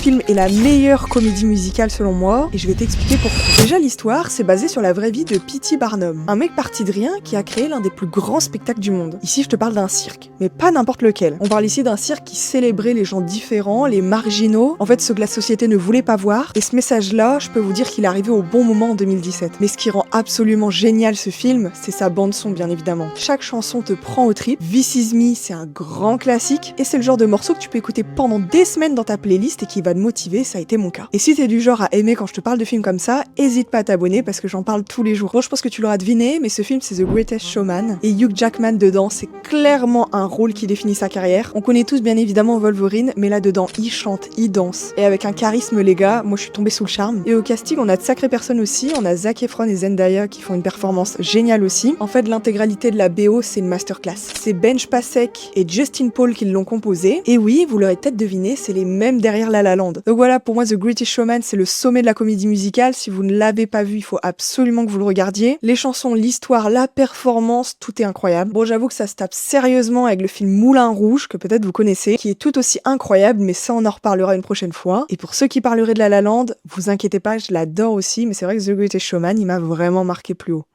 film est la meilleure comédie musicale selon moi, et je vais t'expliquer pourquoi. Déjà, l'histoire, c'est basé sur la vraie vie de P.T. Barnum, un mec parti de rien qui a créé l'un des plus grands spectacles du monde. Ici, je te parle d'un cirque, mais pas n'importe lequel. On parle ici d'un cirque qui célébrait les gens différents, les marginaux, en fait ceux que la société ne voulait pas voir, et ce message-là, je peux vous dire qu'il est arrivé au bon moment en 2017. Mais ce qui rend absolument génial ce film, c'est sa bande-son bien évidemment. Chaque chanson te prend au trip, This Is Me, c'est un grand classique, et c'est le genre de morceau que tu peux écouter pendant des semaines dans ta playlist et qui va te motiver, ça a été mon cas. Et si t'es du genre à aimer quand je te parle de films comme ça, hésite pas à t'abonner parce que j'en parle tous les jours. Bon, je pense que tu l'auras deviné, mais ce film c'est The Greatest Showman, et Hugh Jackman dedans, c'est clairement un rôle qui définit sa carrière. On connaît tous bien évidemment Wolverine, mais là dedans, il chante, il danse, et avec un charisme les gars, moi je suis tombée sous le charme. Et au casting, on a de sacrées personnes aussi, on a Zac Efron et Zendaya qui font une performance géniale aussi. En fait, l'intégralité de la BO, c'est une masterclass. C'est Benj Pasek et Justin Paul qui l'ont composé, et oui, vous l'aurez peut-être deviné, c'est les mêmes derrière La La Land. Donc voilà, pour moi The Greatest Showman, c'est le sommet de la comédie musicale. Si vous ne l'avez pas vu, il faut absolument que vous le regardiez. Les chansons, l'histoire, la performance, tout est incroyable. Bon, j'avoue que ça se tape sérieusement avec le film Moulin Rouge, que peut-être vous connaissez, qui est tout aussi incroyable, mais ça on en reparlera une prochaine fois. Et pour ceux qui parleraient de La La Land, vous inquiétez pas, je l'adore aussi, mais c'est vrai que The Greatest Showman, il m'a vraiment marqué plus haut.